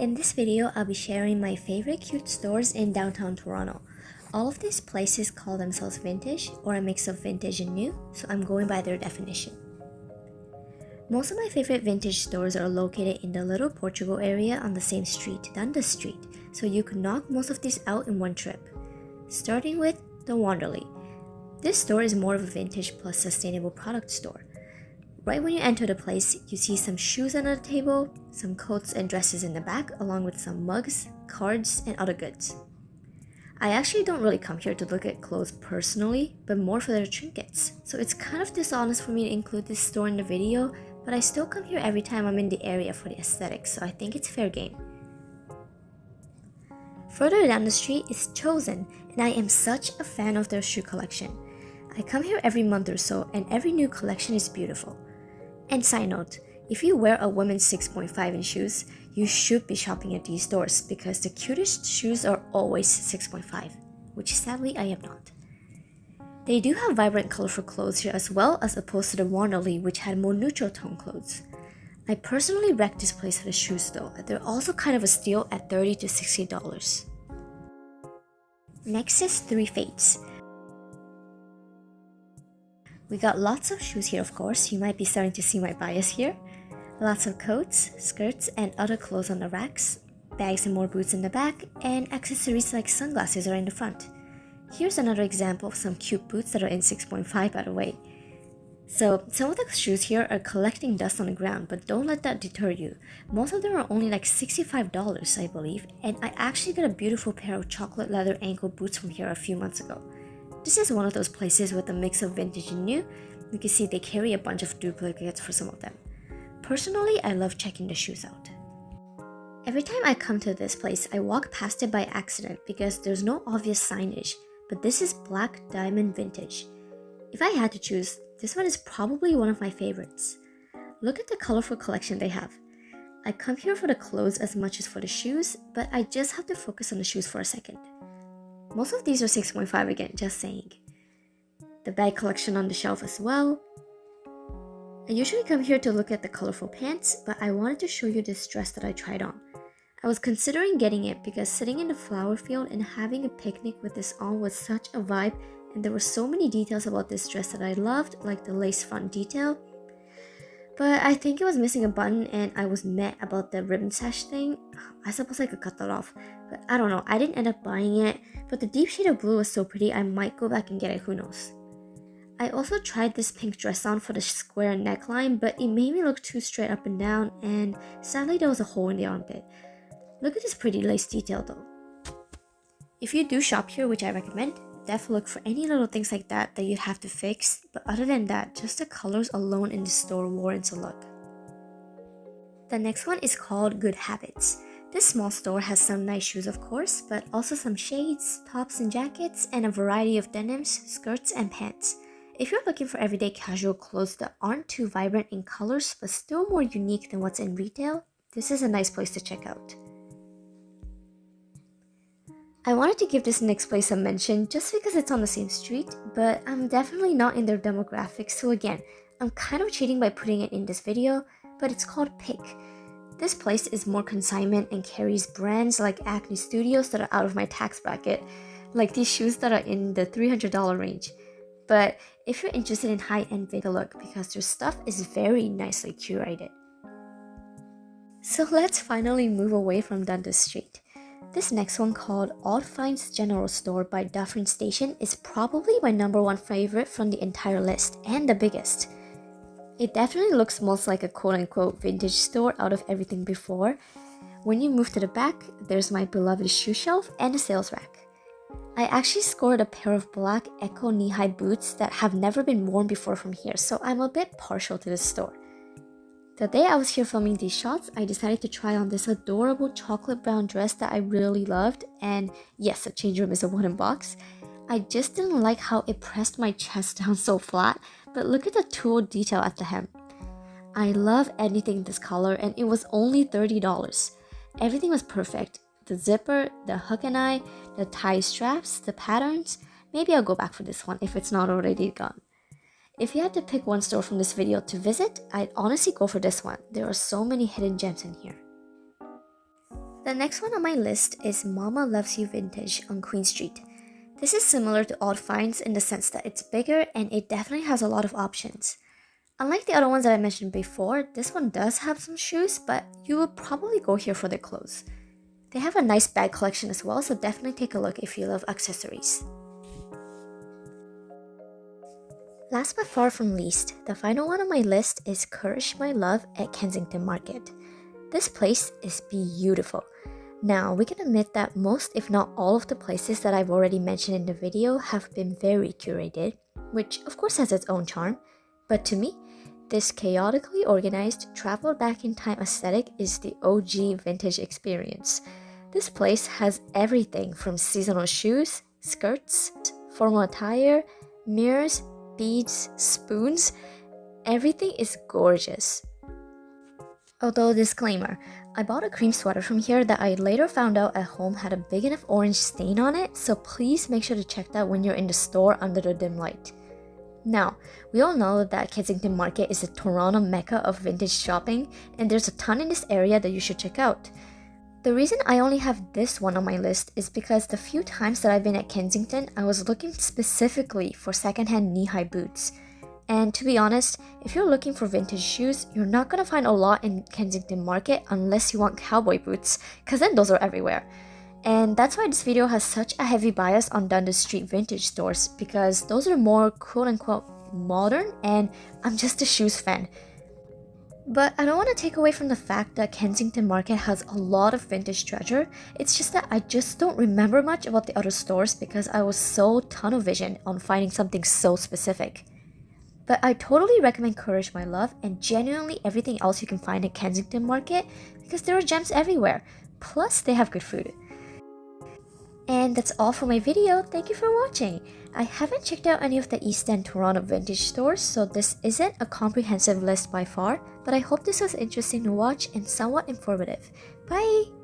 In this video, I'll be sharing my favorite cute stores in downtown Toronto. All of these places call themselves vintage or a mix of vintage and new, so I'm going by their definition. Most of my favorite vintage stores are located in the Little Portugal area on the same street, Dundas Street, so you can knock most of these out in one trip. Starting with the Wanderley. This store is more of a vintage plus sustainable product store. Right when you enter the place, you see some shoes under the table, some coats and dresses in the back, along with some mugs, cards, and other goods. I actually don't really come here to look at clothes personally, but more for their trinkets, so it's kind of dishonest for me to include this store in the video, but I still come here every time I'm in the area for the aesthetics, so I think it's fair game. Further down the street is Chosen, and I am such a fan of their shoe collection. I come here every month or so, and every new collection is beautiful. And side note, if you wear a women's 6.5 in shoes, you should be shopping at these stores because the cutest shoes are always 6.5, which sadly I am not. They do have vibrant colorful clothes here as well, as opposed to the Wanderley, which had more neutral tone clothes. I personally wrecked this place for the shoes though. They're also kind of a steal at $30 to $60. Next is Three Fates. We got lots of shoes here, of course. You might be starting to see my bias here. Lots of coats, skirts, and other clothes on the racks, bags and more boots in the back, and accessories like sunglasses are in the front. Here's another example of some cute boots that are in 6.5 by the way. So, some of the shoes here are collecting dust on the ground, but don't let that deter you. Most of them are only like $65, I believe, and I actually got a beautiful pair of chocolate leather ankle boots from here a few months ago. This is one of those places with a mix of vintage and new. You can see they carry a bunch of duplicates for some of them. Personally, I love checking the shoes out. Every time I come to this place, I walk past it by accident because there's no obvious signage, but this is Black Diamond Vintage. If I had to choose, this one is probably one of my favorites. Look at the colorful collection they have. I come here for the clothes as much as for the shoes, but I just have to focus on the shoes for a second. Most of these are 6.5 again, just saying. The bag collection on the shelf as well. I usually come here to look at the colorful pants, but I wanted to show you this dress that I tried on. I was considering getting it because sitting in the flower field and having a picnic with this on was such a vibe, and there were so many details about this dress that I loved, like the lace front detail. But I think it was missing a button and I was mad about the ribbon sash thing. I suppose I could cut that off, but I don't know, I didn't end up buying it, but the deep shade of blue was so pretty I might go back and get it, who knows. I also tried this pink dress on for the square neckline, but it made me look too straight up and down, and sadly there was a hole in the armpit. Look at this pretty lace detail though. If you do shop here, which I recommend, definitely look for any little things like that you'd have to fix, but other than that, just the colors alone in the store warrants a look. The next one is called Good Habits. This small store has some nice shoes of course, but also some shades, tops and jackets, and a variety of denims, skirts, and pants. If you're looking for everyday casual clothes that aren't too vibrant in colors but still more unique than what's in retail, this is a nice place to check out. I wanted to give this next place a mention just because it's on the same street, but I'm definitely not in their demographics, so again, I'm kind of cheating by putting it in this video, but it's called Pic. This place is more consignment and carries brands like Acne Studios that are out of my tax bracket, like these shoes that are in the $300 range. But if you're interested in high-end, take a look because their stuff is very nicely curated. So let's finally move away from Dundas Street. This next one, called Odd Finds General Store by Dufferin Station, is probably my number one favorite from the entire list, and the biggest. It definitely looks most like a quote-unquote vintage store out of everything before. When you move to the back, there's my beloved shoe shelf and a sales rack. I actually scored a pair of black Echo knee-high boots that have never been worn before from here, so I'm a bit partial to this store. The day I was here filming these shots, I decided to try on this adorable chocolate brown dress that I really loved, and yes, the change room is a wooden box. I just didn't like how it pressed my chest down so flat, but look at the tulle detail at the hem. I love anything in this color, and it was only $30. Everything was perfect. The zipper, the hook and eye, the tie straps, the patterns. Maybe I'll go back for this one if it's not already gone. If you had to pick one store from this video to visit, I'd honestly go for this one. There are so many hidden gems in here. The next one on my list is Mama Loves You Vintage on Queen Street. This is similar to Odd Finds in the sense that it's bigger and it definitely has a lot of options. Unlike the other ones that I mentioned before, this one does have some shoes, but you will probably go here for their clothes. They have a nice bag collection as well, so definitely take a look if you love accessories. Last but far from least, the final one on my list is Courage My Love at Kensington Market. This place is beautiful. Now, we can admit that most, if not all of the places that I've already mentioned in the video have been very curated, which of course has its own charm, but to me, this chaotically organized, travel back in time aesthetic is the OG vintage experience. This place has everything from seasonal shoes, skirts, formal attire, mirrors, beads, spoons. Everything is gorgeous. Although disclaimer, I bought a cream sweater from here that I later found out at home had a big enough orange stain on it, so please make sure to check that when you're in the store under the dim light. Now, we all know that Kensington Market is a Toronto mecca of vintage shopping, and there's a ton in this area that you should check out. The reason I only have this one on my list is because the few times that I've been at Kensington, I was looking specifically for secondhand knee-high boots. And to be honest, if you're looking for vintage shoes, you're not gonna find a lot in Kensington Market unless you want cowboy boots, cause then those are everywhere. And that's why this video has such a heavy bias on Dundas Street vintage stores, because those are more quote-unquote modern and I'm just a shoes fan. But I don't want to take away from the fact that Kensington Market has a lot of vintage treasure. It's just that I just don't remember much about the other stores because I was so tunnel vision on finding something so specific. But I totally recommend Courage My Love and genuinely everything else you can find at Kensington Market because there are gems everywhere. Plus, they have good food. And that's all for my video. Thank you for watching. I haven't checked out any of the East End Toronto vintage stores, so this isn't a comprehensive list by far, but I hope this was interesting to watch and somewhat informative. Bye!